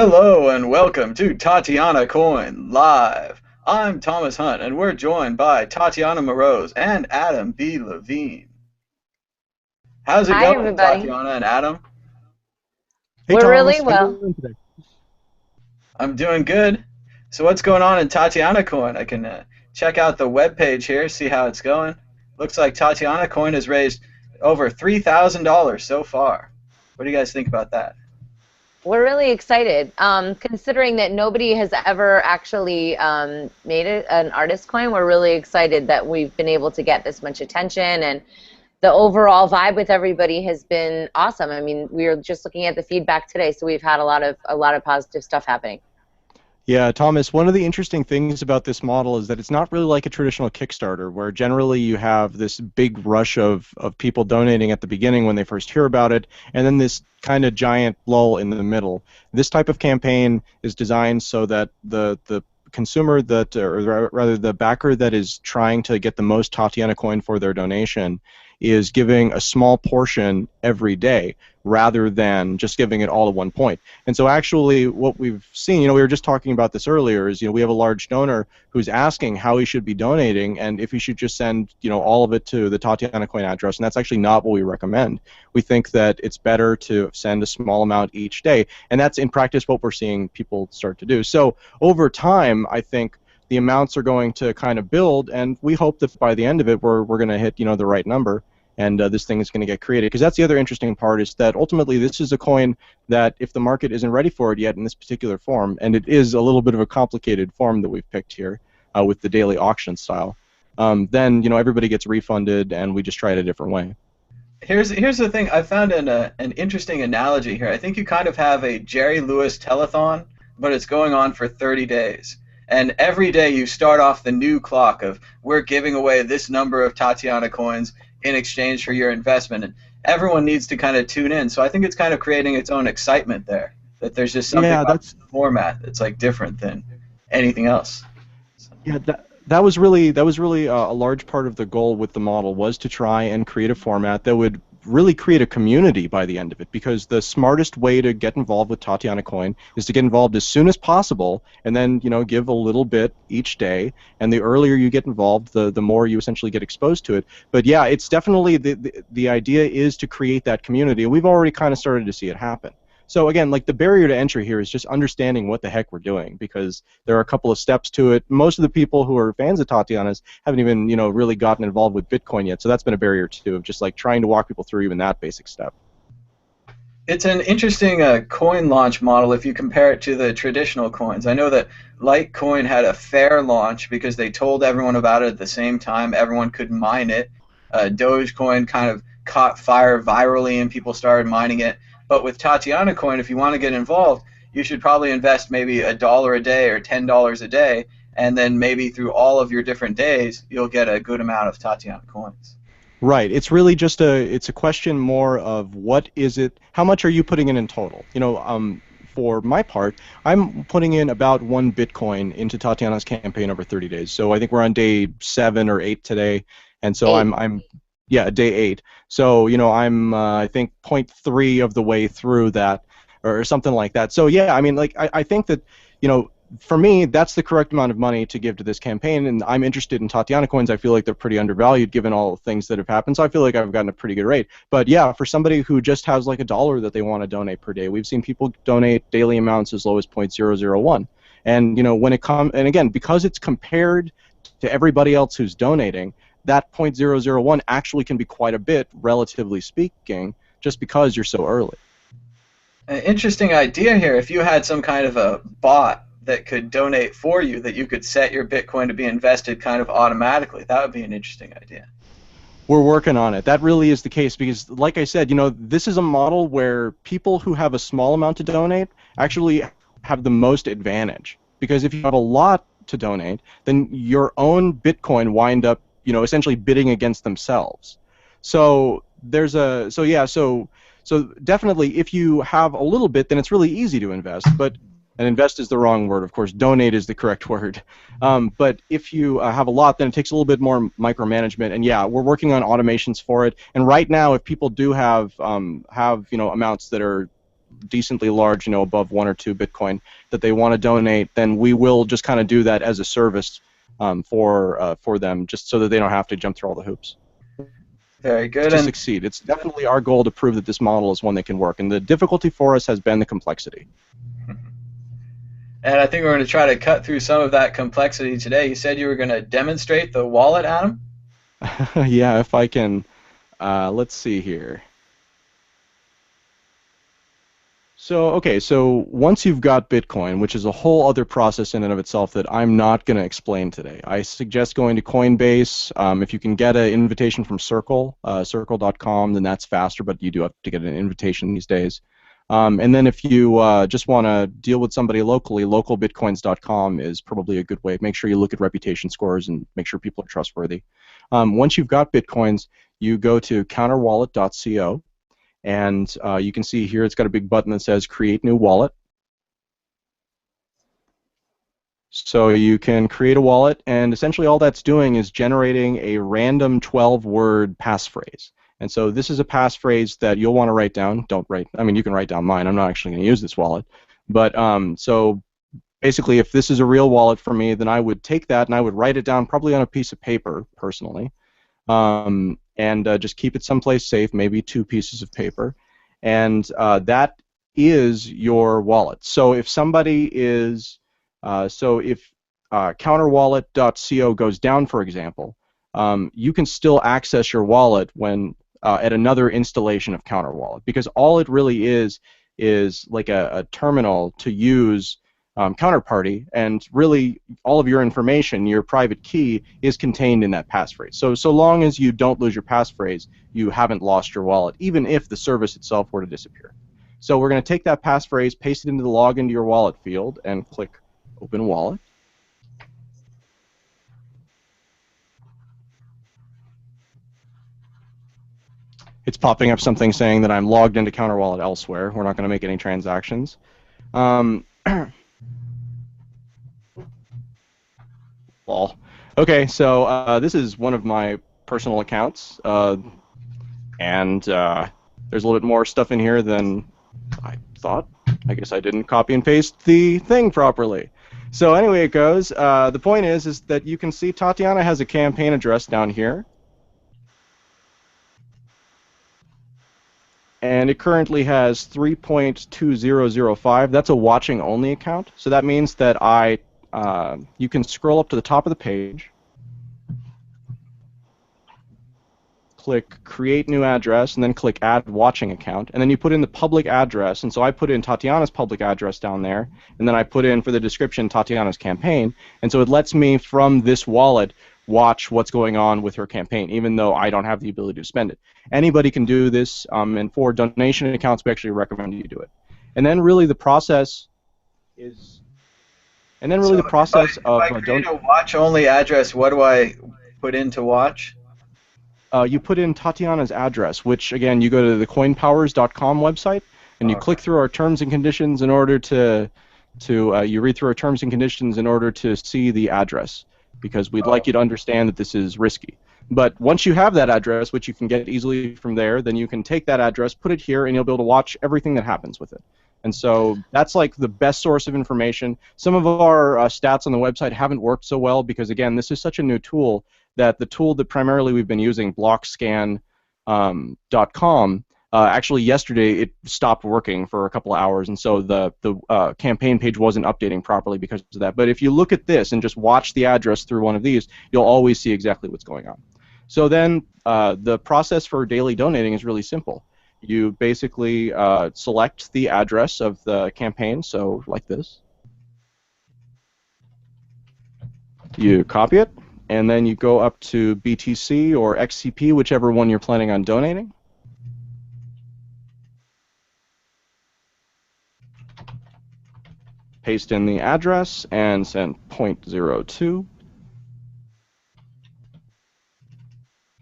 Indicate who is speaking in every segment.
Speaker 1: Hello and welcome to Tatiana Coin Live. I'm Thomas Hunt and we're joined by Tatiana Moroz and Adam B. Levine. How's it
Speaker 2: Hi,
Speaker 1: going,
Speaker 2: everybody.
Speaker 1: Tatiana and Adam?
Speaker 3: Hey
Speaker 2: We're really
Speaker 3: Thomas, how you
Speaker 2: well.
Speaker 3: doing today?
Speaker 1: I'm doing good. So what's going on in Tatiana Coin? I can check out the webpage here, see how it's going. Looks like Tatiana Coin has raised over $3,000 so far. What do you guys think about that?
Speaker 2: We're really excited, considering that nobody has ever actually made it an artist coin. We're really excited that we've been able to get this much attention, and the overall vibe with everybody has been awesome. I mean, we were just looking at the feedback today, so we've had a lot of positive stuff happening.
Speaker 3: Yeah, Thomas, one of the interesting things about this model is that it's not really like a traditional Kickstarter, where generally you have this big rush of people donating at the beginning when they first hear about it, and then this kind of giant lull in the middle. This type of campaign is designed so that the consumer that, or rather the backer that is trying to get the most Tatiana coin for their donation is giving a small portion every day rather than just giving it all at one point. And so actually what we've seen, we were just talking about this earlier, is, we have a large donor who's asking how he should be donating and if he should just send, all of it to the Tatiana Coin address, and that's actually not what we recommend. We think that it's better to send a small amount each day, and that's in practice what we're seeing people start to do. So over time, I think the amounts are going to kind of build, and we hope that by the end of it, we're going to hit, the right number, and this thing is going to get created. Because that's the other interesting part, is that ultimately this is a coin that if the market isn't ready for it yet in this particular form, and it is a little bit of a complicated form that we've picked here with the daily auction style, then everybody gets refunded, and we just try it a different way.
Speaker 1: Here's the thing. I found an interesting analogy here. I think you kind of have a Jerry Lewis telethon, but it's going on for 30 days. And every day you start off the new clock of we're giving away this number of Tatiana coins in exchange for your investment. And everyone needs to kind of tune in. So I think it's kind of creating its own excitement there. That there's just something
Speaker 3: Yeah,
Speaker 1: about
Speaker 3: that's
Speaker 1: the format that's like different than anything else. So,
Speaker 3: Yeah, that was really a large part of the goal with the model, was to try and create a format that would really create a community by the end of it, because the smartest way to get involved with Tatiana Coin is to get involved as soon as possible and then give a little bit each day, and the earlier you get involved, the more you essentially get exposed to it. But yeah, it's definitely the idea is to create that community, and we've already kind of started to see it happen. So again, like, the barrier to entry here is just understanding what the heck we're doing, because there are a couple of steps to it. Most of the people who are fans of Tatiana's haven't even, really gotten involved with Bitcoin yet, so that's been a barrier too, of just like trying to walk people through even that basic step.
Speaker 1: it's an interesting coin launch model if you compare it to the traditional coins. I know that Litecoin had a fair launch because they told everyone about it at the same time. Everyone could mine it. Dogecoin kind of caught fire virally and people started mining it. But with Tatiana Coin, if you want to get involved, you should probably invest maybe $1 a day or $10 a day, and then maybe through all of your different days, you'll get a good amount of Tatiana coins.
Speaker 3: Right. It's really just it's a question more of what is it, how much are you putting in total? For my part, I'm putting in about 1 Bitcoin into Tatiana's campaign over 30 days. So I think we're on day 7 or 8 today, and so
Speaker 2: Eight.
Speaker 3: yeah, day 8. So I'm I think zero point 0.3 of the way through that, or something like that. So yeah, I mean, like, I think that for me, that's the correct amount of money to give to this campaign, and I'm interested in Tatiana coins. I feel like they're pretty undervalued given all the things that have happened, so I feel like I've gotten a pretty good rate. But yeah, for somebody who just has like $1 that they want to donate per day, we've seen people donate daily amounts as low as 0.001. And when it comes, and again, because it's compared to everybody else who's donating, that 0.001 actually can be quite a bit, relatively speaking, just because you're so early.
Speaker 1: An interesting idea here. If you had some kind of a bot that could donate for you, that you could set your Bitcoin to be invested kind of automatically, that would be an interesting idea.
Speaker 3: We're working on it. That really is the case because, like I said, this is a model where people who have a small amount to donate actually have the most advantage. Because if you have a lot to donate, then your own Bitcoin wind up, essentially bidding against themselves. So there's a, so yeah, so definitely, if you have a little bit, then it's really easy to invest. But and invest is the wrong word, of course. Donate is the correct word. But if you have a lot, then it takes a little bit more micromanagement. And yeah, we're working on automations for it. And right now, if people do have amounts that are decently large, above 1 or 2 Bitcoin, that they want to donate, then we will just kind of do that as a service for them, just so that they don't have to jump through all the hoops
Speaker 1: Very good.
Speaker 3: to
Speaker 1: And
Speaker 3: succeed. It's definitely our goal to prove that this model is one that can work, and the difficulty for us has been the complexity.
Speaker 1: I think we're going to try to cut through some of that complexity today. You said you were going to demonstrate the wallet, Adam?
Speaker 3: Yeah, if I can, let's see here. So, okay, so once you've got Bitcoin, which is a whole other process in and of itself that I'm not going to explain today, I suggest going to Coinbase. If you can get an invitation from Circle, circle.com, then that's faster, but you do have to get an invitation these days. And then if you just want to deal with somebody locally, localbitcoins.com is probably a good way. Make sure you look at reputation scores and make sure people are trustworthy. Once you've got Bitcoins, you go to counterwallet.co. And you can see here it's got a big button that says Create New Wallet. So you can create a wallet, and essentially all that's doing is generating a random 12-word passphrase. And so this is a passphrase that you'll want to write down. You can write down mine. I'm not actually going to use this wallet. But so basically, if this is a real wallet for me, then I would take that and I would write it down probably on a piece of paper, personally. And just keep it someplace safe, maybe 2 pieces of paper, and that is your wallet. So if somebody is, if counterwallet.co goes down, for example, you can still access your wallet when at another installation of CounterWallet, because all it really is like a terminal to use Counterparty, and really all of your information, your private key, is contained in that passphrase. So long as you don't lose your passphrase, you haven't lost your wallet, even if the service itself were to disappear. So we're going to take that passphrase, paste it into the login to your wallet field, and click Open Wallet. It's popping up something saying that I'm logged into CounterWallet elsewhere. We're not going to make any transactions. Lol. Okay, so this is one of my personal accounts, and there's a little bit more stuff in here than I thought. I guess I didn't copy and paste the thing properly. So anyway, it goes. The point is that you can see Tatiana has a campaign address down here, and it currently has 3.2005. That's a watching only account. So that means that you can scroll up to the top of the page, click Create New Address, and then click Add Watching Account, and then you put in the public address. And so I put in Tatiana's public address down there, and then I put in for the description Tatiana's campaign, and so it lets me from this wallet watch what's going on with her campaign, even though I don't have the ability to spend it. Anybody can do this, and for donation accounts, we actually recommend you do it. And then really the process is... And then really the process of...
Speaker 1: If I create a watch-only address, what do I put in to watch?
Speaker 3: You put in Tatiana's address, which, again, you go to the coinpowers.com website, and you click through our terms and conditions in order to you read through our terms and conditions in order to see the address, because we'd like you to understand that this is risky. But once you have that address, which you can get easily from there, then you can take that address, put it here, and you'll be able to watch everything that happens with it. And so that's like the best source of information. Some of our stats on the website haven't worked so well because, again, this is such a new tool that the tool that primarily we've been using, blockscan.com, actually yesterday it stopped working for a couple of hours, and so the campaign page wasn't updating properly because of that. But if you look at this and just watch the address through one of these, you'll always see exactly what's going on. So then the process for daily donating is really simple. You basically select the address of the campaign, so like this. You copy it, and then you go up to BTC or XCP, whichever one you're planning on donating. Paste in the address and send 0.02.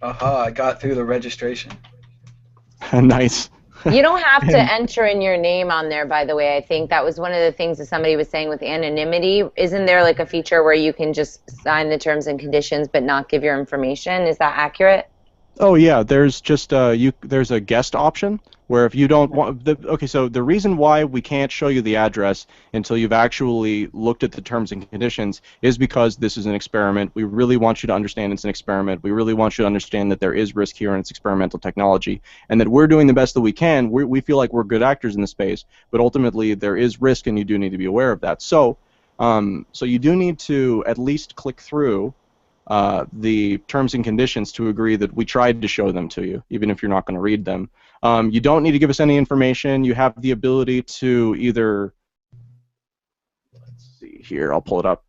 Speaker 1: Aha, I got through the registration.
Speaker 3: Nice.
Speaker 2: You don't have to enter in your name on there, by the way. I think that was one of the things that somebody was saying with anonymity. Isn't there like a feature where you can just sign the terms and conditions but not give your information? Is that accurate?
Speaker 3: Oh yeah, there's just there's a guest option where if you don't want okay, so the reason why we can't show you the address until you've actually looked at the terms and conditions is because this is an experiment. We really want you to understand it's an experiment. We really want you to understand that there is risk here and it's experimental technology, and that we're doing the best that we can. We feel like we're good actors in the space, but ultimately there is risk, and you do need to be aware of that. So you do need to at least click through the terms and conditions to agree that we tried to show them to you, even if you're not going to read them. You don't need to give us any information. You have the ability to either, let's see here, I'll pull it up.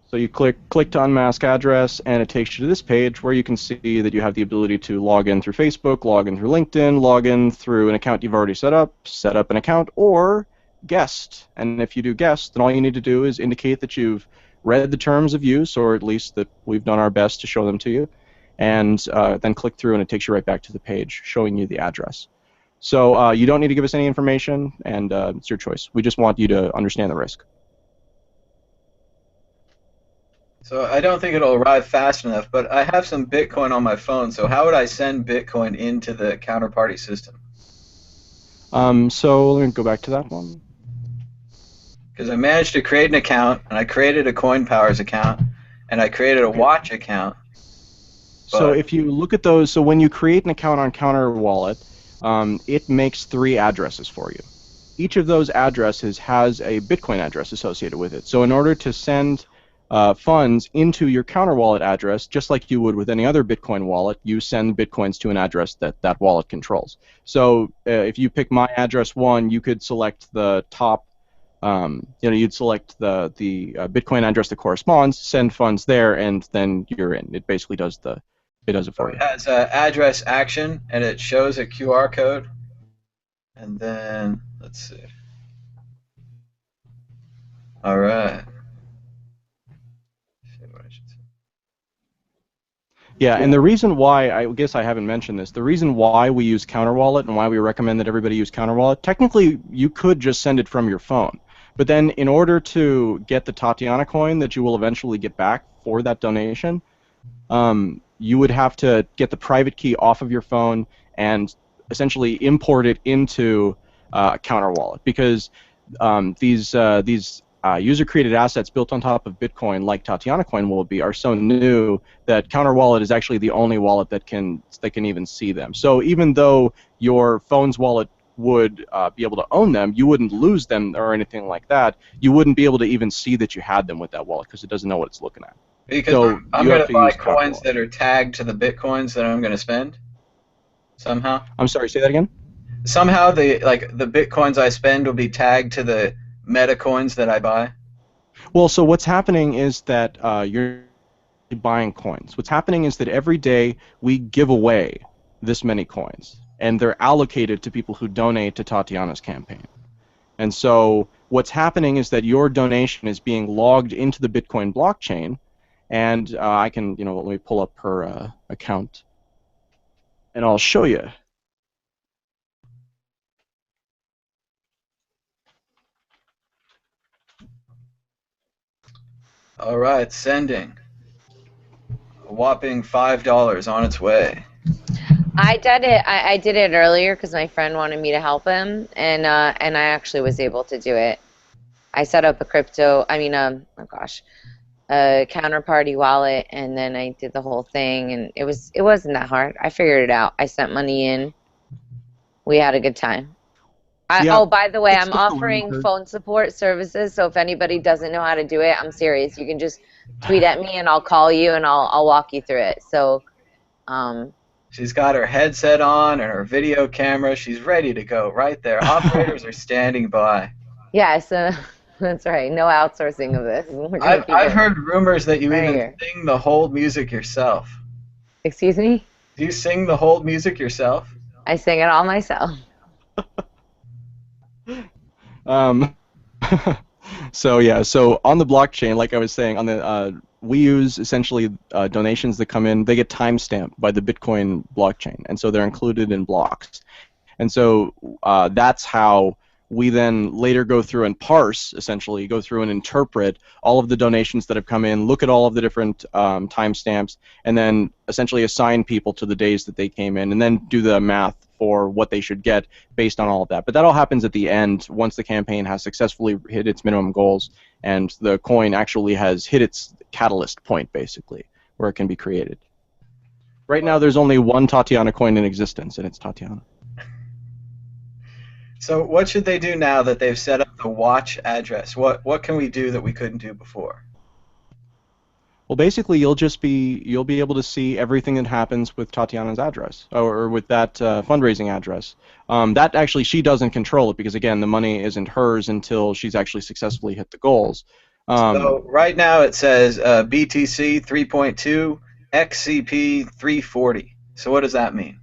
Speaker 3: So you click to unmask address, and it takes you to this page where you can see that you have the ability to log in through Facebook, log in through LinkedIn, log in through an account you've already set up an account, or guest. And if you do guest, then all you need to do is indicate that you've read the terms of use, or at least that we've done our best to show them to you, and then click through, and it takes you right back to the page showing you the address. So you don't need to give us any information, and it's your choice. We just want you to understand the risk.
Speaker 1: So I don't think it'll arrive fast enough, but I have some Bitcoin on my phone, so how would I send Bitcoin into the counterparty system?
Speaker 3: So let me go back to that one.
Speaker 1: Because I managed to create an account, and I created a CoinPowers account, and I created a watch account.
Speaker 3: So if you look at those, so when you create an account on Counter Wallet, it makes 3 addresses for you. Each of those addresses has a Bitcoin address associated with it. So in order to send funds into your Counter Wallet address, just like you would with any other Bitcoin wallet, you send Bitcoins to an address that that wallet controls. So if you pick my address 1, you could select the top. You'd select the Bitcoin address that corresponds, send funds there, and then you're in. It basically does it for you.
Speaker 1: It has address action, and it shows a QR code. And then, let's see. All right.
Speaker 3: Yeah, and the reason why, I guess I haven't mentioned this, the reason why we use Counter Wallet and why we recommend that everybody use Counter Wallet, technically you could just send it from your phone. But then in order to get the TatianaCoin that you will eventually get back for that donation, you would have to get the private key off of your phone and essentially import it into Counter Wallet, because these user-created assets built on top of Bitcoin, like TatianaCoin will be, are so new that Counter Wallet is actually the only wallet that can even see them. So even though your phone's wallet would be able to own them, you wouldn't lose them or anything like that. You wouldn't be able to even see that you had them with that wallet because it doesn't know what it's looking at.
Speaker 1: Because
Speaker 3: so
Speaker 1: I'm going to buy coins that are tagged to the Bitcoins that I'm going to spend somehow.
Speaker 3: I'm sorry, say that again?
Speaker 1: Somehow the Bitcoins I spend will be tagged to the meta coins that I buy.
Speaker 3: Well, so what's happening is that you're buying coins. What's happening is that every day we give away this many coins, and they're allocated to people who donate to Tatiana's campaign. And so what's happening is that your donation is being logged into the Bitcoin blockchain, and I can, let me pull up her account, and I'll show you.
Speaker 1: All right, sending. A whopping $5 on its way.
Speaker 2: I did it. I did it earlier because my friend wanted me to help him, and I actually was able to do it. I set up a a counterparty wallet, and then I did the whole thing, and it wasn't that hard. I figured it out. I sent money in. We had a good time. Oh, by the way, I'm offering phone support services, so if anybody doesn't know how to do it, I'm serious. You can just tweet at me, and I'll call you, and I'll walk you through it. So,
Speaker 1: she's got her headset on and her video camera. She's ready to go right there. Operators are standing by.
Speaker 2: Yeah, so that's right. No outsourcing of this.
Speaker 1: I've heard rumors that you even sing the hold music yourself.
Speaker 2: Excuse me?
Speaker 1: Do you sing the hold music yourself?
Speaker 2: I sing it all myself.
Speaker 3: So on the blockchain, like I was saying, on the we use essentially donations that come in. They get timestamped by the Bitcoin blockchain, and so they're included in blocks. And so that's how we then later go through and parse, essentially, go through and interpret all of the donations that have come in, look at all of the different timestamps, and then essentially assign people to the days that they came in, and then do the math for what they should get based on all of that. But that all happens at the end once the campaign has successfully hit its minimum goals and the coin actually has hit its catalyst point, basically, where it can be created. Right now, there's only one Tatiana coin in existence, and it's Tatiana.
Speaker 1: So what should they do now that they've set up the watch address? What can we do that we couldn't do before?
Speaker 3: Well, basically, you'll be able to see everything that happens with Tatiana's address, or with that fundraising address. That actually she doesn't control it because again, the money isn't hers until she's actually successfully hit the goals.
Speaker 1: So right now it says BTC 3.2, XCP 340. So what does that mean?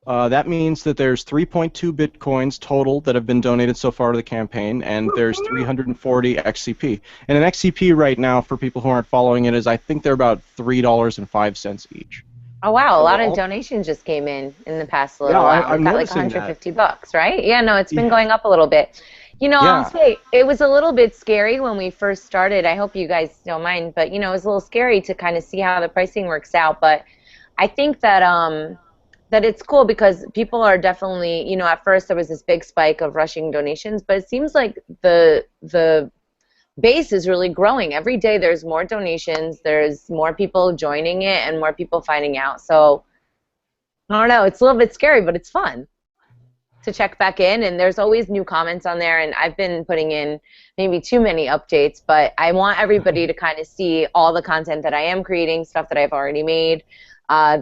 Speaker 3: That means that there's 3.2 bitcoins total that have been donated so far to the campaign, and there's 340 XCP. And an XCP right now, for people who aren't following it, is I think they're about $3.05 each.
Speaker 2: Oh wow, a lot of donations just came in the past little while.
Speaker 3: I'm
Speaker 2: got like
Speaker 3: noticing
Speaker 2: $150, right? Yeah, no, it's been going up a little bit. You know, I'll say it was a little bit scary when we first started. I hope you guys don't mind, but you know, it was a little scary to kind of see how the pricing works out. But I think that that it's cool because people are definitely, you know, at first there was this big spike of rushing donations, but it seems like the base is really growing. Every day there's more donations, there's more people joining it, and more people finding out. So I don't know, it's a little bit scary, but it's fun to check back in, and there's always new comments on there, and I've been putting in maybe too many updates, but I want everybody to kind of see all the content that I am creating, stuff that I've already made.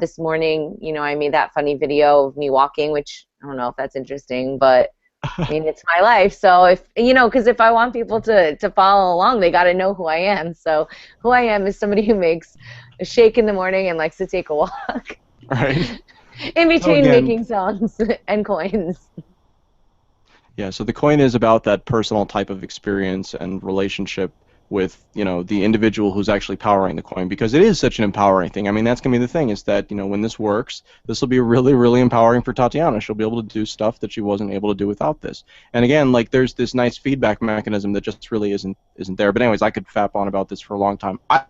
Speaker 2: This morning, you know, I made that funny video of me walking, which I don't know if that's interesting, but I mean, it's my life. So if, you know, because if I want people to follow along, they got to know who I am. So who I am is somebody who makes a shake in the morning and likes to take a walk.
Speaker 3: Right.
Speaker 2: In between making songs and coins.
Speaker 3: Yeah, so the coin is about that personal type of experience and relationship with, you know, the individual who's actually powering the coin, because it is such an empowering thing. I mean, that's going to be the thing, is that, you know, when this works, this will be really, really empowering for Tatiana. She'll be able to do stuff that she wasn't able to do without this. And again, like, there's this nice feedback mechanism that just really isn't there. But anyways, I could fap on about this for a long time. I'm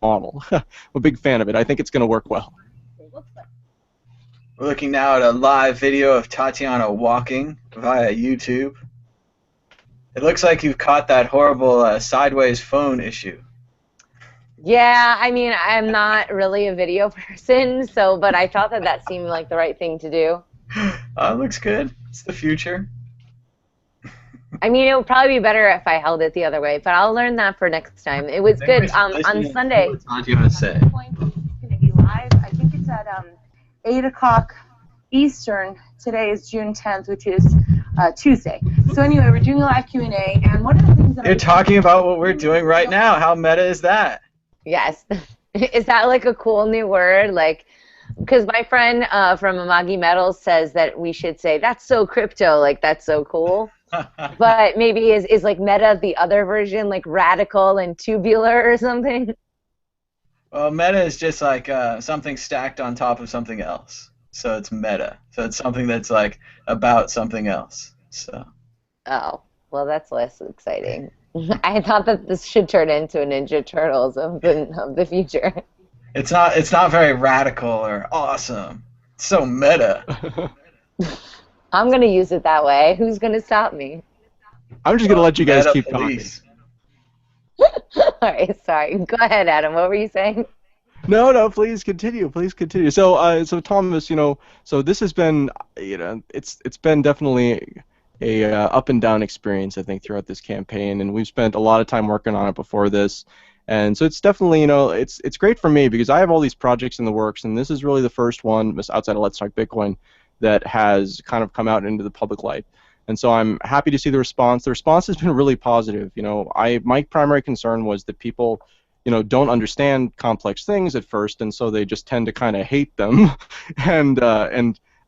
Speaker 3: a big fan of it. I think it's going to work well.
Speaker 1: We're looking now at a live video of Tatiana walking via YouTube. It looks like you've caught that horrible sideways phone issue.
Speaker 2: Yeah, I mean, I'm not really a video person, so, but I thought that that seemed like the right thing to do.
Speaker 1: It looks good. It's the future.
Speaker 2: I mean, it would probably be better if I held it the other way, but I'll learn that for next time. It was good on Sunday.
Speaker 1: What Tatiana say?
Speaker 4: It's going to be live. I think it's at 8 o'clock Eastern. Today is June 10th, which is Tuesday. So anyway, we're doing a live Q&A, and one of the things that
Speaker 1: You're talking about what we're doing right now. How meta is that?
Speaker 2: Yes. Is that like a cool new word? Like, because my friend from Amagi Metals says that we should say, that's so crypto, like that's so cool. But maybe is like meta the other version, like radical and tubular or something?
Speaker 1: Well, meta is just like something stacked on top of something else. So it's meta. So it's something that's like about something else. So. Oh,
Speaker 2: well, that's less exciting. I thought that this should turn into a Ninja Turtles of the future.
Speaker 1: It's not very radical or awesome. It's so meta.
Speaker 2: I'm gonna use it that way. Who's gonna stop me?
Speaker 3: I'm just gonna let you guys keep talking.
Speaker 2: All right, sorry. Go ahead, Adam. What were you saying?
Speaker 3: No, please continue. Please continue. So, Thomas, you know, so this has been, you know, it's been definitely a up and down experience, I think, throughout this campaign, and we've spent a lot of time working on it before this, and so it's definitely, you know, it's great for me because I have all these projects in the works, and this is really the first one outside of Let's Talk Bitcoin that has kind of come out into the public light. And so I'm happy to see the response. The response has been really positive. You know, my primary concern was that people, you know, don't understand complex things at first, and so they just tend to kind of hate them. and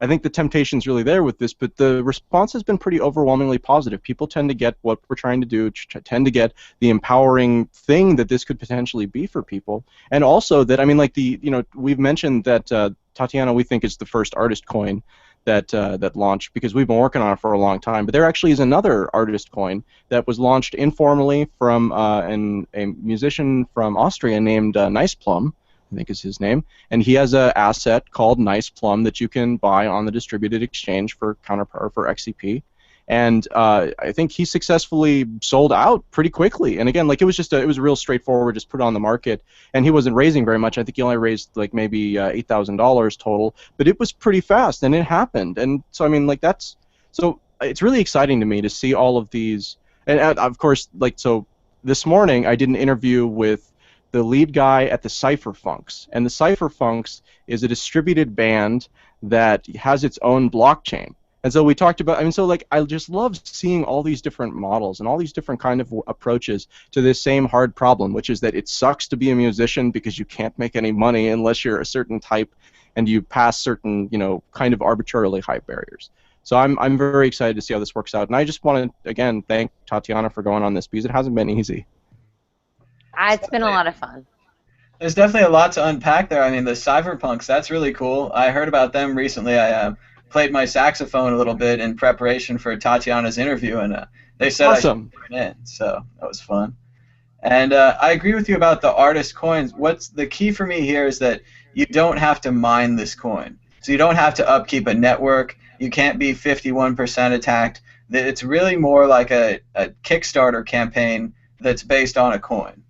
Speaker 3: I think the temptation's really there with this, but the response has been pretty overwhelmingly positive. People tend to get what we're trying to do, tend to get the empowering thing that this could potentially be for people, and also that, I mean, like you know, we've mentioned that Tatiana, we think, is the first artist coin. that launched, because we've been working on it for a long time. But there actually is another artist coin that was launched informally from a musician from Austria named Nice Plum, I think is his name, and he has an asset called Nice Plum that you can buy on the distributed exchange for counterpart for XCP. And I think he successfully sold out pretty quickly. And again, like, it was real straightforward, just put it on the market. And he wasn't raising very much. I think he only raised like maybe $8,000 total. But it was pretty fast, and it happened. And so I mean, like, so it's really exciting to me to see all of these. And of course, like, so this morning I did an interview with the lead guy at the Cypherpunks, and the Cypherpunks is a distributed band that has its own blockchain. And so we talked about, I mean, so like, I just love seeing all these different models and all these different kind of approaches to this same hard problem, which is that it sucks to be a musician because you can't make any money unless you're a certain type and you pass certain, kind of arbitrarily high barriers. So I'm very excited to see how this works out. And I just want to, again, thank Tatiana for going on this, because it hasn't been easy.
Speaker 2: It's been a lot of fun.
Speaker 1: There's definitely a lot to unpack there. I mean, the Cypherpunks, that's really cool. I heard about them recently. I played my saxophone a little bit in preparation for Tatiana's interview, and they said
Speaker 3: Awesome.
Speaker 1: I should join in, so that was fun. And I agree with you about the artist coins. What's the key for me here is that you don't have to mine this coin. So you don't have to upkeep a network. You can't be 51% attacked. It's really more like a Kickstarter campaign that's based on a coin.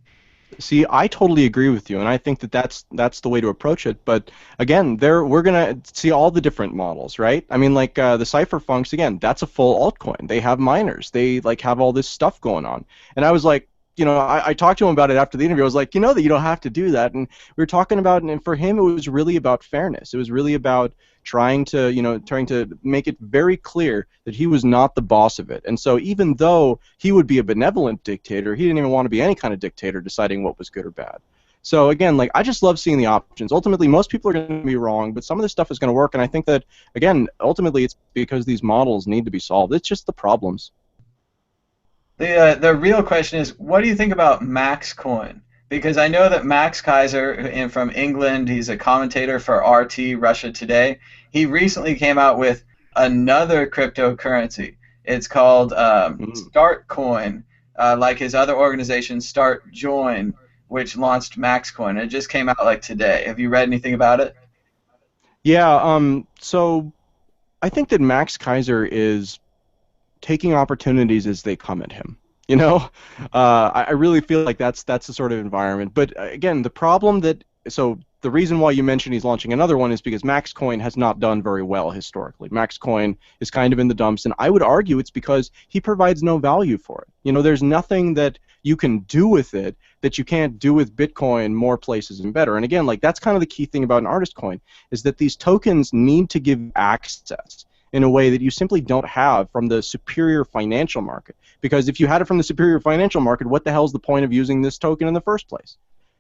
Speaker 3: See, I totally agree with you, and I think that that's the way to approach it. But again, we're gonna see all the different models, right? I mean, like the Cypherpunks, again, that's a full altcoin. They have miners. They like have all this stuff going on. And I was like, I talked to him about it after the interview. I was like, that you don't have to do that. And we were talking about, and for him, it was really about fairness. It was really about trying to make it very clear that he was not the boss of it. And so even though he would be a benevolent dictator, he didn't even want to be any kind of dictator deciding what was good or bad. So again, like, I just love seeing the options. Ultimately, most people are going to be wrong, but some of this stuff is going to work. And I think that, again, ultimately it's because these models need to be solved. It's just the problems.
Speaker 1: The real question is, what do you think about Max Coin? Because I know that Max Kaiser from England, he's a commentator for RT, Russia Today. He recently came out with another cryptocurrency. It's called Start Coin, like his other organization, Start Join, which launched Max Coin. It just came out like today. Have you read anything about it?
Speaker 3: Yeah, so I think that Max Kaiser is taking opportunities as they come at him. I really feel like that's the sort of environment. But again, the reason why you mentioned he's launching another one is because Max Coin has not done very well historically. Max Coin is kind of in the dumps, and I would argue it's because he provides no value for it. There's nothing that you can do with it that you can't do with Bitcoin more places and better. And again, like, that's kind of the key thing about an artist coin, is that these tokens need to give access in a way that you simply don't have from the superior financial market. Because if you had it from the superior financial market, what the hell is the point of using this token in the first place?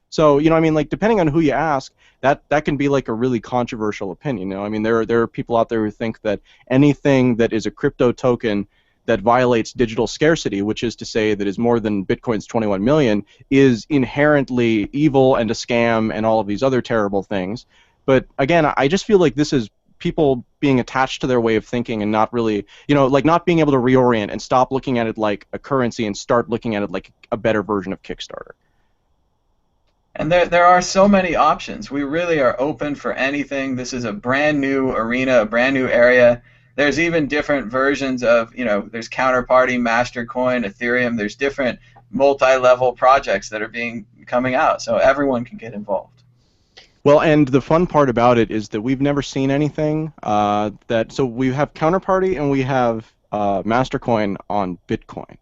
Speaker 3: So, I mean, like, depending on who you ask, that can be like a really controversial opinion. I mean, there are people out there who think that anything that is a crypto token that violates digital scarcity, which is to say that is more than Bitcoin's 21 million, is inherently evil and a scam and all of these other terrible things. But again, I just feel like this is people being attached to their way of thinking and not really, like, not being able to reorient and stop looking at it like a currency and start looking at it like a better version of Kickstarter.
Speaker 1: And there are so many options. We really are open for anything. This is a brand new arena, a brand new area. There's even different versions of, there's Counterparty, Mastercoin, Ethereum. There's different multi-level projects that are coming out, so everyone can get involved.
Speaker 3: Well, and the fun part about it is that we've never seen anything so we have Counterparty and we have Mastercoin on Bitcoin.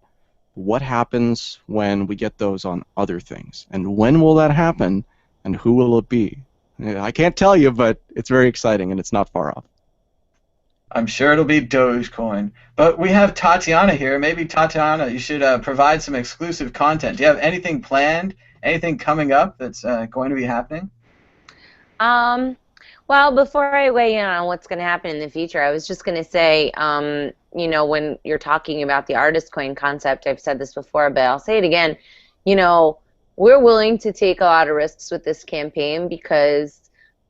Speaker 3: What happens when we get those on other things? And when will that happen? And who will it be? I can't tell you, but it's very exciting and it's not far off.
Speaker 1: I'm sure it'll be Dogecoin. But we have Tatiana here. Maybe, Tatiana, you should provide some exclusive content. Do you have anything planned, anything coming up that's going to be happening?
Speaker 2: Well, before I weigh in on what's going to happen in the future, I was just going to say, when you're talking about the artist coin concept, I've said this before, but I'll say it again, we're willing to take a lot of risks with this campaign because,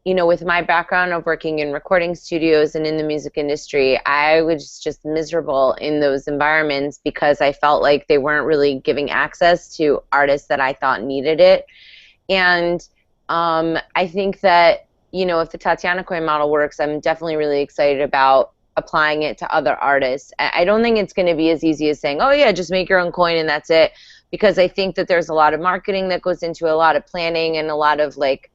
Speaker 2: you know, with my background of working in recording studios and in the music industry, I was just miserable in those environments because I felt like they weren't really giving access to artists that I thought needed it. And I think that, you know, if the TatianaCoin model works, I'm definitely really excited about applying it to other artists. I don't think it's going to be as easy as saying, oh yeah, just make your own coin and that's it, because I think that there's a lot of marketing that goes into it, a lot of planning, and a lot of like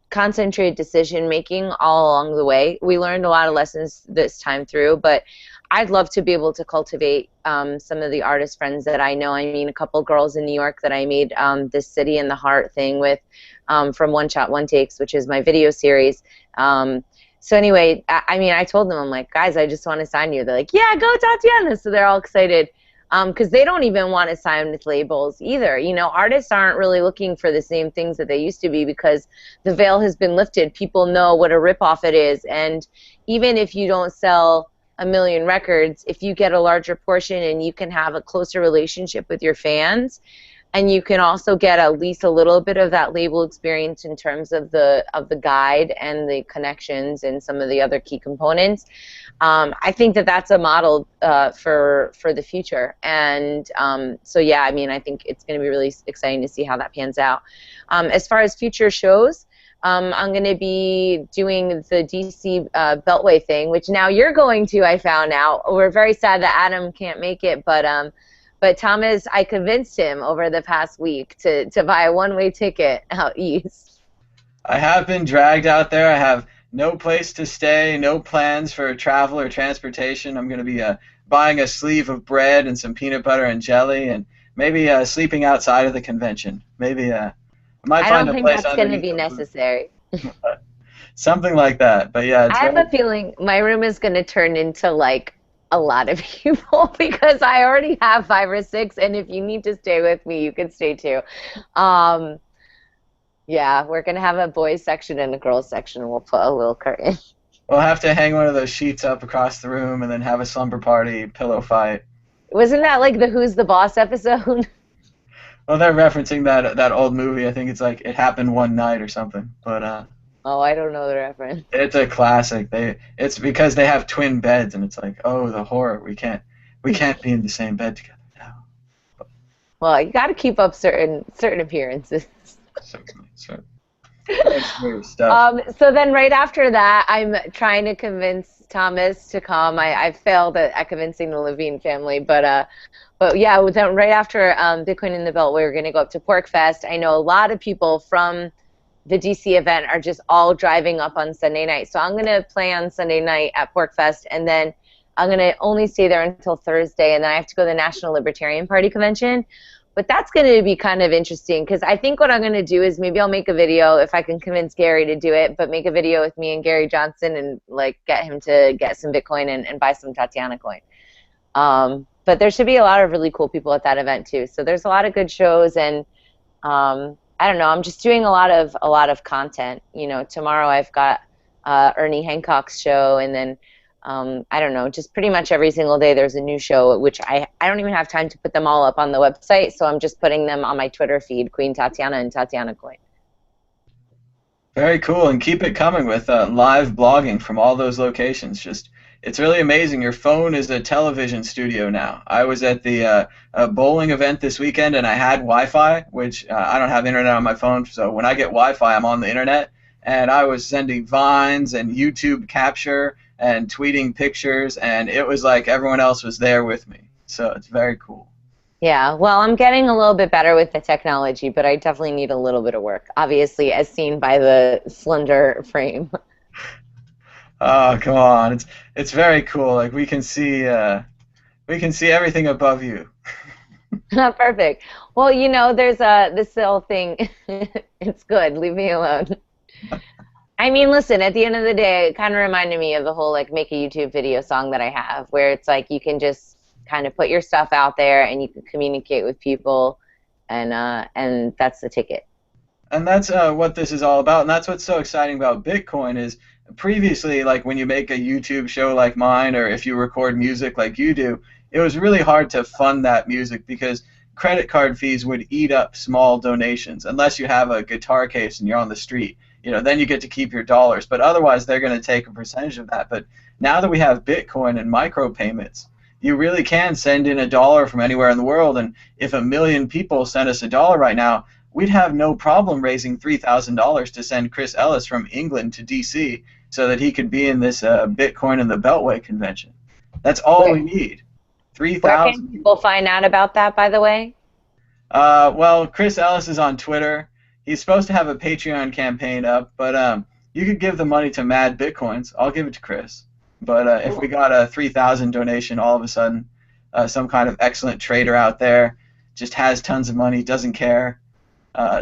Speaker 2: concentrated decision making all along the way. We learned a lot of lessons this time through, but I'd love to be able to cultivate some of the artist friends that I know. I mean, a couple girls in New York that I made this City in the Heart thing with from One Shot One Takes, which is my video series. So anyway, I mean, I told them, I'm like, guys, I just want to sign you. They're like, yeah, go Tatiana. So they're all excited. Because they don't even want to sign with labels either. You know, artists aren't really looking for the same things that they used to be because the veil has been lifted. People know what a ripoff it is. And even if you don't sell 1 million records, if you get a larger portion and you can have a closer relationship with your fans, and you can also get at least a little bit of that label experience in terms of the guide and the connections and some of the other key components. I think that that's a model for the future. And so yeah, I mean, I think it's going to be really exciting to see how that pans out. As far as future shows, I'm going to be doing the DC Beltway thing, which now you're going to, I found out. We're very sad that Adam can't make it, but Thomas, I convinced him over the past week to buy a one-way ticket out east.
Speaker 1: I have been dragged out there. I have no place to stay, no plans for travel or transportation. I'm going to be buying a sleeve of bread and some peanut butter and jelly, and maybe sleeping outside of the convention. Maybe I might find a place. I don't
Speaker 2: think that's going to be necessary.
Speaker 1: Something like that. But yeah,
Speaker 2: I have a feeling my room is going to turn into like a lot of people because I already have 5 or 6, and if you need to stay with me, you can stay too. Yeah, we're going to have a boys section and a girls section, and we'll put a little curtain.
Speaker 1: We'll have to hang one of those sheets up across the room and then have a slumber party pillow fight.
Speaker 2: Wasn't that like the Who's the Boss episode?
Speaker 1: Well, they're referencing that old movie. I think it's like It Happened One Night or something. But
Speaker 2: oh, I don't know the reference.
Speaker 1: It's a classic. It's because they have twin beds, and it's like, oh, the horror. We can't be in the same bed together now. But,
Speaker 2: well, you got to keep up certain appearances.
Speaker 1: So stuff.
Speaker 2: So then right after that, I'm trying to convince Thomas to come. I failed at convincing the Levine family, but yeah, then right after Bitcoin in the Beltway, we're going to go up to PorcFest. I know a lot of people from the DC event are just all driving up on Sunday night. So I'm going to play on Sunday night at PorcFest, and then I'm going to only stay there until Thursday, and then I have to go to the National Libertarian Party convention. But that's going to be kind of interesting because I think what I'm going to do is maybe I'll make a video if I can convince Gary to do it, but make a video with me and Gary Johnson and like get him to get some Bitcoin and buy some TatianaCoin. But there should be a lot of really cool people at that event too. So there's a lot of good shows, and I don't know. I'm just doing a lot of content. You know, tomorrow I've got Ernie Hancock's show, and then I don't know, just pretty much every single day there's a new show, which I don't even have time to put them all up on the website, so I'm just putting them on my Twitter feed, Queen Tatiana and TatianaCoin.
Speaker 1: Very cool, and keep it coming with live blogging from all those locations. It's really amazing. Your phone is a television studio now. I was at the bowling event this weekend, and I had Wi-Fi, which I don't have internet on my phone, so when I get Wi-Fi, I'm on the internet, and I was sending Vines and YouTube capture and tweeting pictures, and it was like everyone else was there with me. So it's very cool.
Speaker 2: Yeah, well, I'm getting a little bit better with the technology, but I definitely need a little bit of work, obviously, as seen by the slender frame.
Speaker 1: Oh, come on. It's very cool. Like we can see everything above you.
Speaker 2: Perfect. Well, you know, there's this little thing. It's good. Leave me alone. I mean, listen, at the end of the day, it kind of reminded me of the whole, like, make a YouTube video song that I have, where it's like you can just kind of put your stuff out there and you can communicate with people, and that's the ticket.
Speaker 1: And that's what this is all about, and that's what's so exciting about Bitcoin is previously, like when you make a YouTube show like mine, or if you record music like you do, it was really hard to fund that music because credit card fees would eat up small donations unless you have a guitar case and you're on the street. then you get to keep your dollars. But otherwise, they're going to take a percentage of that. But now that we have Bitcoin and micropayments, you really can send in $1 from anywhere in the world. And if 1 million people send us $1 right now, we'd have no problem raising $3,000 to send Chris Ellis from England to DC so that he could be in this Bitcoin in the Beltway convention. That's all we need.
Speaker 2: Where can
Speaker 1: 3,000.
Speaker 2: people find out about that, by the way?
Speaker 1: Well, Chris Ellis is on Twitter. He's supposed to have a Patreon campaign up, but you could give the money to Mad Bitcoins. I'll give it to Chris. But if we got a 3,000 donation all of a sudden, some kind of excellent trader out there just has tons of money, doesn't care,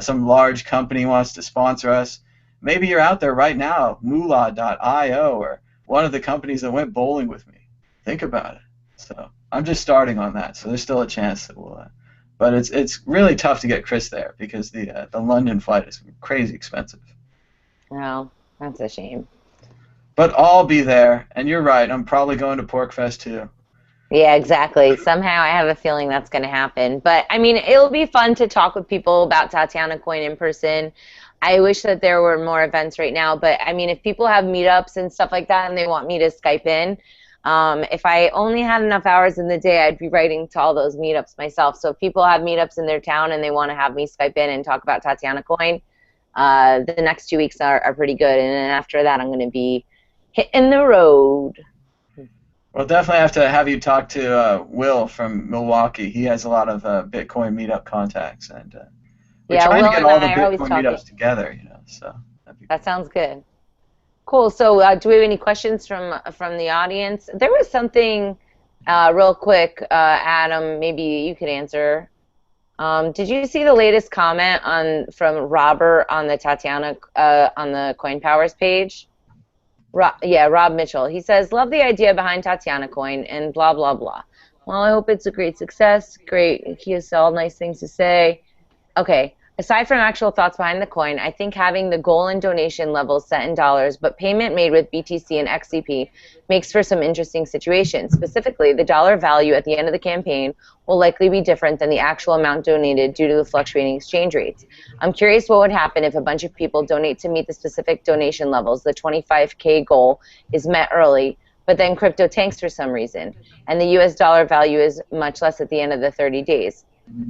Speaker 1: some large company wants to sponsor us, maybe you're out there right now, moolah.io or one of the companies that went bowling with me. Think about it. So I'm just starting on that, so there's still a chance that we'll. But it's really tough to get Chris there because the London flight is crazy expensive.
Speaker 2: Oh, that's a shame.
Speaker 1: But I'll be there, and you're right. I'm probably going to PorcFest too.
Speaker 2: Yeah, exactly. Somehow I have a feeling that's going to happen. But, I mean, it'll be fun to talk with people about TatianaCoin in person. I wish that there were more events right now. But, I mean, if people have meetups and stuff like that and they want me to Skype in, if I only had enough hours in the day, I'd be writing to all those meetups myself. So if people have meetups in their town and they want to have me Skype in and talk about TatianaCoin, the next 2 weeks are pretty good. And then after that, I'm going to be hitting the road.
Speaker 1: We'll definitely have to have you talk to Will from Milwaukee. He has a lot of Bitcoin meetup contacts, and we're trying to get all the Bitcoin meetups together. So
Speaker 2: that sounds good. Cool. So do we have any questions from the audience? There was something real quick, Adam. Maybe you could answer. Did you see the latest comment from Robert on the Tatiana on the Coin Powers page? Rob Mitchell. He says, love the idea behind TatianaCoin and blah, blah, blah. Well, I hope it's a great success. Great. He has all nice things to say. Okay. Aside from actual thoughts behind the coin, I think having the goal and donation levels set in dollars, but payment made with BTC and XCP makes for some interesting situations. Specifically, the dollar value at the end of the campaign will likely be different than the actual amount donated due to the fluctuating exchange rates. I'm curious what would happen if a bunch of people donate to meet the specific donation levels. The 25K goal is met early, but then crypto tanks for some reason, and the US dollar value is much less at the end of the 30 days.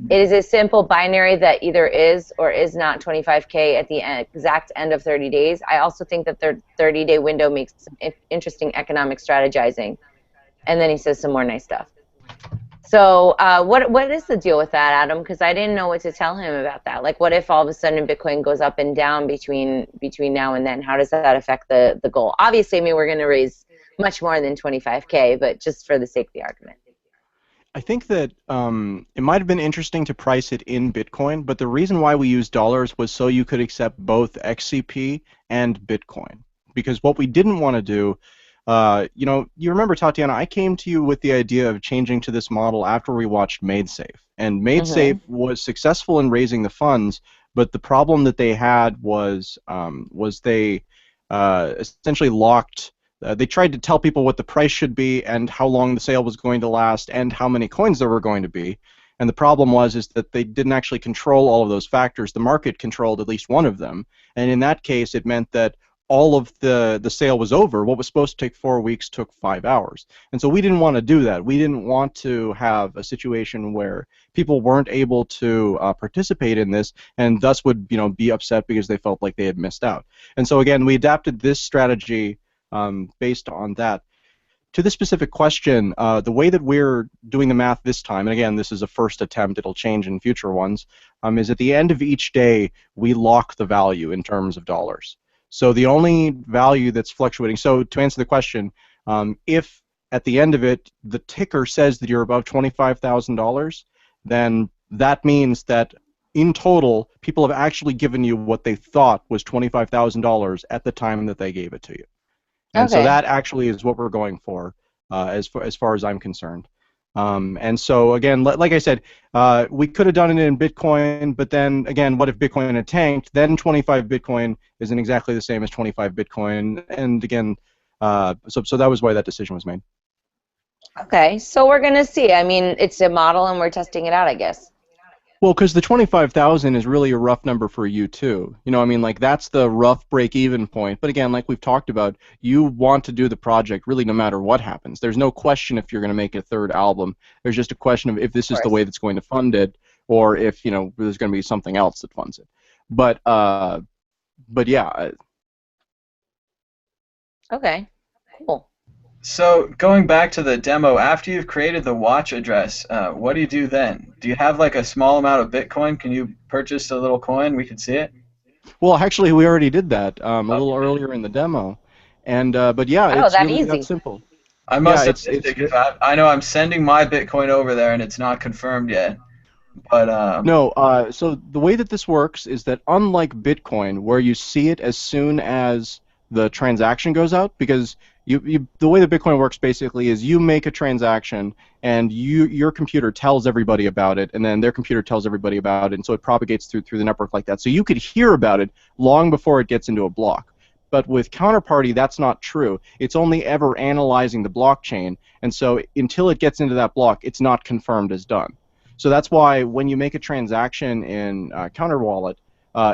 Speaker 2: It is a simple binary that either is or is not 25K at the exact end of 30 days. I also think that their 30-day window makes some interesting economic strategizing. And then he says some more nice stuff. So what is the deal with that, Adam? Because I didn't know what to tell him about that. Like, what if all of a sudden Bitcoin goes up and down between now and then? How does that affect the goal? Obviously, I mean, we're going to raise much more than 25K, but just for the sake of the argument.
Speaker 3: I think that it might have been interesting to price it in Bitcoin, but the reason why we used dollars was so you could accept both XCP and Bitcoin. Because what we didn't want to do, you remember, Tatiana, I came to you with the idea of changing to this model after we watched MadeSafe. And MadeSafe was successful in raising the funds, but the problem that they had was they essentially locked. They tried to tell people what the price should be and how long the sale was going to last and how many coins there were going to be. And the problem is that they didn't actually control all of those factors. The market controlled at least one of them. And in that case, it meant that all of the sale was over. What was supposed to take 4 weeks took 5 hours. And so we didn't want to do that. We didn't want to have a situation where people weren't able to participate in this and thus would be upset because they felt like they had missed out. And so again, we adapted this strategy based on that. To the specific question, the way that we're doing the math this time, and again, this is a first attempt, it'll change in future ones, is at the end of each day, we lock the value in terms of dollars. So the only value that's fluctuating, so to answer the question, if at the end of it, the ticker says that you're above $25,000, then that means that in total, people have actually given you what they thought was $25,000 at the time that they gave it to you. And so that actually is what we're going for, as far as I'm concerned. And so again, like I said, we could have done it in Bitcoin, but then again, what if Bitcoin had tanked? Then 25 Bitcoin isn't exactly the same as 25 Bitcoin. And again, so that was why that decision was made.
Speaker 2: Okay, so we're gonna see. I mean, it's a model, and we're testing it out, I guess.
Speaker 3: Well, because the 25,000 is really a rough number for you too. You know, I mean, like that's the rough break-even point. But again, like we've talked about, you want to do the project really no matter what happens. There's no question if you're going to make a third album. There's just a question of if this
Speaker 2: Of
Speaker 3: is the
Speaker 2: course.
Speaker 3: way that's going to fund it, or if there's going to be something else that funds it. But but yeah,
Speaker 2: Okay. Cool.
Speaker 1: So going back to the demo, after you've created the watch address, what do you do then? Do you have like a small amount of Bitcoin? Can you purchase a little coin? We can see it.
Speaker 3: well, actually, we already did that a little
Speaker 1: Okay.
Speaker 3: earlier in the demo, and but yeah,
Speaker 2: Oh,
Speaker 3: it's
Speaker 2: that
Speaker 3: really that
Speaker 2: easy.
Speaker 3: simple.
Speaker 1: I
Speaker 3: Yeah,
Speaker 1: must have missed it because I know I'm sending my Bitcoin over there and it's not confirmed yet. But
Speaker 3: No, so the way that this works is that unlike Bitcoin, where you see it as soon as the transaction goes out, because the way that Bitcoin works basically is you make a transaction and your computer tells everybody about it, and then their computer tells everybody about it, and so it propagates through the network like that. So you could hear about it long before it gets into a block. But with Counterparty, that's not true. It's only ever analyzing the blockchain, and so until it gets into that block, it's not confirmed as done. So that's why when you make a transaction in Counter Wallet,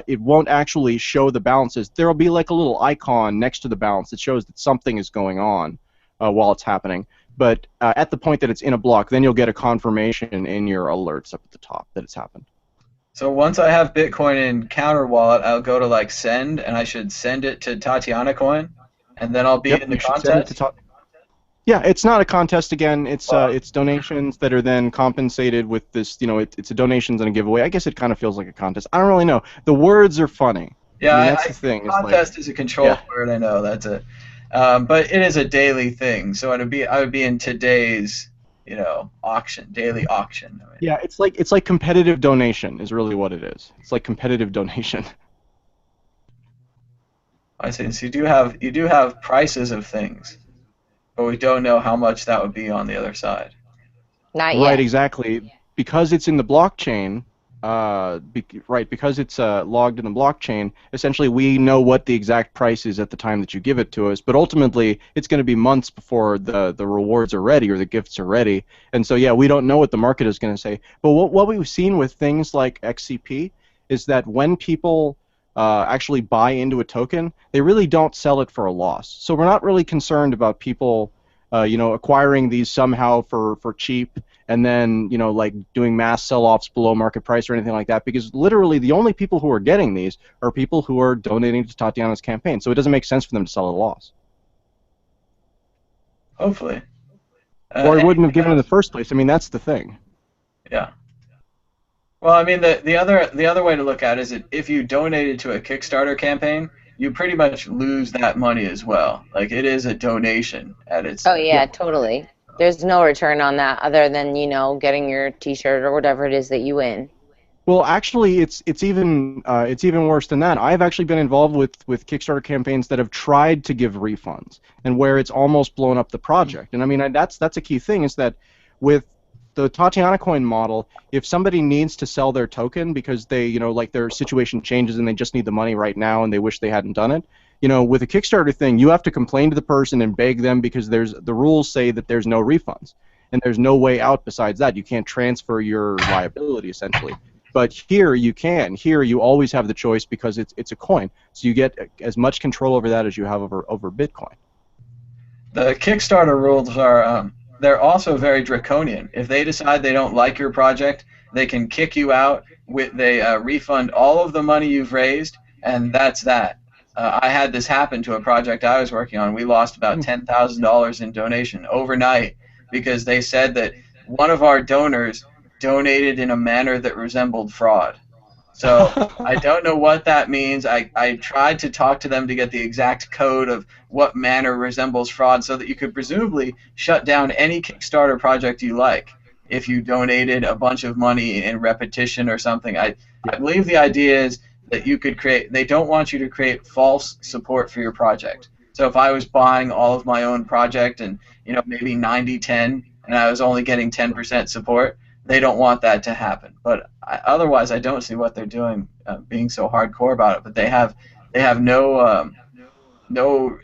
Speaker 3: it won't actually show the balances. There will be like a little icon next to the balance that shows that something is going on while it's happening. But at the point that it's in a block, then you'll get a confirmation in your alerts up at the top that it's happened.
Speaker 1: so once I have Bitcoin in Counter Wallet, I'll go to like send and I should send it to TatianaCoin and then I'll be
Speaker 3: Yep,
Speaker 1: in the
Speaker 3: you should send it to
Speaker 1: contest.
Speaker 3: top. Yeah, it's not a contest again.
Speaker 1: Wow.
Speaker 3: It's donations that are then compensated with this. It's a donations and a giveaway. I guess it kind of feels like a contest. I don't really know. The words are funny.
Speaker 1: Yeah,
Speaker 3: I mean, that's the thing. Is like,
Speaker 1: contest is a controlled
Speaker 3: yeah.
Speaker 1: word. I know that's it, but it is a daily thing. So I would be in today's, auction, daily auction. I mean,
Speaker 3: Yeah, it's like competitive donation is really what it is. It's like competitive donation.
Speaker 1: I see. So you do have prices of things, but we don't know how much that would be on the other side.
Speaker 2: Not
Speaker 3: Right,
Speaker 2: yet.
Speaker 3: exactly. Because it's in the blockchain, right, because it's logged in the blockchain, essentially we know what the exact price is at the time that you give it to us, but ultimately it's going to be months before the rewards are ready or the gifts are ready. And so, yeah, we don't know what the market is going to say. But what we've seen with things like XCP is that when people actually buy into a token, they really don't sell it for a loss. So we're not really concerned about people acquiring these somehow for cheap and then, like doing mass sell-offs below market price or anything like that, because literally the only people who are getting these are people who are donating to Tatiana's campaign, so it doesn't make sense for them to sell at a loss.
Speaker 1: Hopefully.
Speaker 3: Or I wouldn't have
Speaker 1: Anything
Speaker 3: given it in the
Speaker 1: else?
Speaker 3: first place. I mean, that's the thing.
Speaker 1: Yeah. Well, I mean, the other way to look at it is that if you donated to a Kickstarter campaign, you pretty much lose that money as well. Like it is a donation at its.
Speaker 2: Oh
Speaker 3: Yeah.
Speaker 2: yeah, totally. There's no return on that other than, getting your t-shirt or whatever it is that you win.
Speaker 3: Well, actually, it's even worse than that. I've actually been involved with Kickstarter campaigns that have tried to give refunds, and where it's almost blown up the project. And I mean, that's a key thing is that with the Tatiana Coin model, if somebody needs to sell their token because they, like their situation changes and they just need the money right now and they wish they hadn't done it, with a Kickstarter thing, you have to complain to the person and beg them because the rules say that there's no refunds and there's no way out besides that. You can't transfer your liability essentially. But here you can. Here you always have the choice because it's a coin. So you get as much control over that as you have over Bitcoin.
Speaker 1: The Kickstarter rules are they're also very draconian. If they decide they don't like your project, they can kick you out. They refund all of the money you've raised, and that's that. I had this happen to a project I was working on. We lost about $10,000 in donation overnight because they said that one of our donors donated in a manner that resembled fraud. So I don't know what that means. I tried to talk to them to get the exact code of what manner resembles fraud so that you could presumably shut down any Kickstarter project you like if you donated a bunch of money in repetition or something. I believe the idea is that you could create, they don't want you to create false support for your project. So if I was buying all of my own project and maybe 90-10 and I was only getting 10% support, they don't want that to happen. But otherwise, I don't see what they're doing, being so hardcore about it. But they have no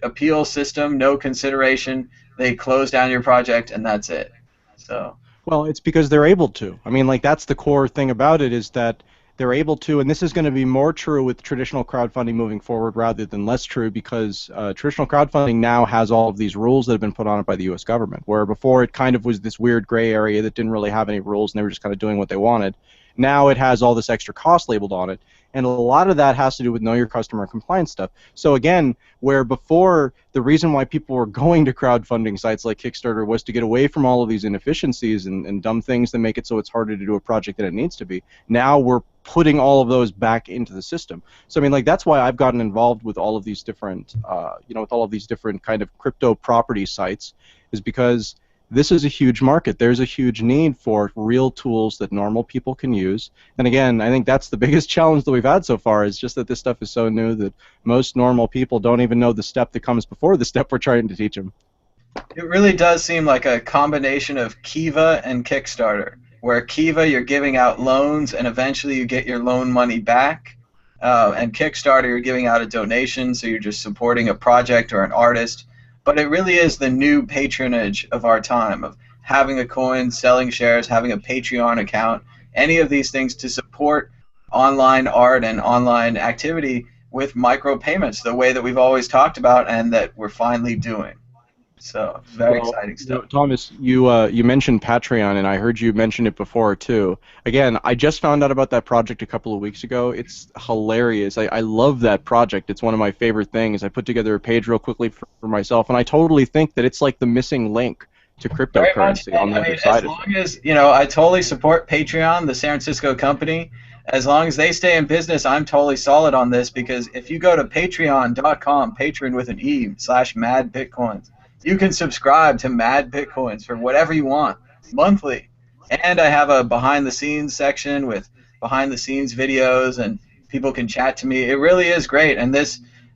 Speaker 1: appeal system, no consideration. They close down your project, and that's it. So
Speaker 3: Well, it's because they're able to. I mean, like that's the core thing about it is that they're able to, and this is going to be more true with traditional crowdfunding moving forward rather than less true because traditional crowdfunding now has all of these rules that have been put on it by the U.S. government, where before it kind of was this weird gray area that didn't really have any rules and they were just kind of doing what they wanted. Now it has all this extra cost labeled on it, and a lot of that has to do with know your customer compliance stuff. So again, where before the reason why people were going to crowdfunding sites like Kickstarter was to get away from all of these inefficiencies and dumb things that make it so it's harder to do a project than it needs to be. Now we're putting all of those back into the system. So I mean, like that's why I've gotten involved with all of these different, with all of these different kind of crypto property sites, is because this is a huge market. There's a huge need for real tools that normal people can use. And again, I think that's the biggest challenge that we've had so far is just that this stuff is so new that most normal people don't even know the step that comes before the step we're trying to teach them.
Speaker 1: It really does seem like a combination of Kiva and Kickstarter, where Kiva you're giving out loans and eventually you get your loan money back, and Kickstarter you're giving out a donation, so you're just supporting a project or an artist. But it really is the new patronage of our time, of having a coin, selling shares, having a Patreon account, any of these things to support online art and online activity with micropayments, the way that we've always talked about and that we're finally doing. So very
Speaker 3: Well,
Speaker 1: exciting stuff.
Speaker 3: Thomas, you mentioned Patreon, and I heard you mention it before too. Again, I just found out about that project a couple of weeks ago. It's hilarious. I love that project. It's one of my favorite things. I put together a page real quickly for myself, and I totally think that it's like the missing link to
Speaker 1: Very much.
Speaker 3: cryptocurrency on the
Speaker 1: I mean,
Speaker 3: other
Speaker 1: as
Speaker 3: side of
Speaker 1: long
Speaker 3: it.
Speaker 1: as, I totally support Patreon, the San Francisco company. As long as they stay in business, I'm totally solid on this because if you go to patreon.com, patron with an E, /Mad Bitcoins, you can subscribe to Mad Bitcoins for whatever you want, monthly. And I have a behind the scenes section with behind the scenes videos and people can chat to me. It really is great. And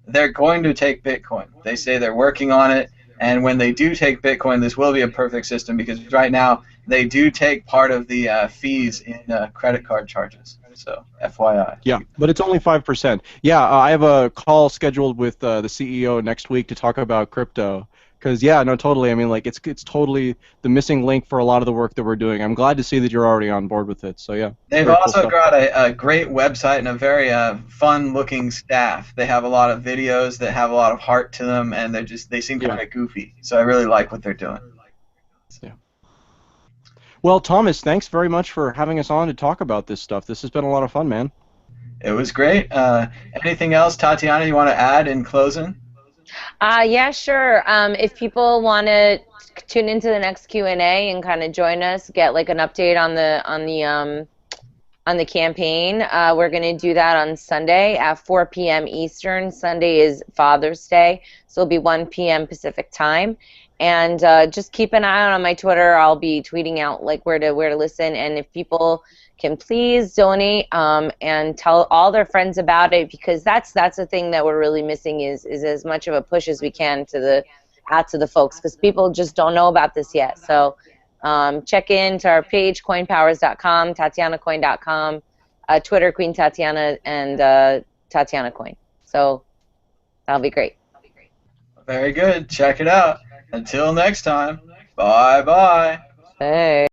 Speaker 1: they're going to take Bitcoin. They say they're working on it. And when they do take Bitcoin, this will be a perfect system because right now they do take part of the fees in credit card charges. So, FYI.
Speaker 3: Yeah, but it's only 5%. Yeah, I have a call scheduled with the CEO next week to talk about crypto. Because yeah, no, totally. I mean, like it's totally the missing link for a lot of the work that we're doing. I'm glad to see that you're already on board with it. So yeah,
Speaker 1: They've
Speaker 3: very cool
Speaker 1: also
Speaker 3: stuff.
Speaker 1: got a great website and a very fun-looking staff. They have a lot of videos that have a lot of heart to them, and they seem
Speaker 3: Yeah.
Speaker 1: kind of goofy. So I really like what they're doing.
Speaker 3: Yeah. Well, Thomas, thanks very much for having us on to talk about this stuff. This has been a lot of fun, man.
Speaker 1: It was great. Anything else, Tatiana, you want to add in closing?
Speaker 2: Yeah, sure. If people want to tune into the next Q&A and kind of join us, get like an update on the campaign, we're going to do that on Sunday at 4 p.m. Eastern. Sunday is Father's Day, so it'll be 1 p.m. Pacific time. And just keep an eye out on my Twitter. I'll be tweeting out like where to listen. And if people can please donate and tell all their friends about it, because that's the thing that we're really missing is as much of a push as we can to the folks, because people just don't know about this yet. So check in to our page, coinpowers.com, TatianaCoin.com, Twitter, Queen Tatiana, and TatianaCoin. So that'll be great.
Speaker 1: Very good. Check it out. Until next time, bye-bye.
Speaker 2: Hey.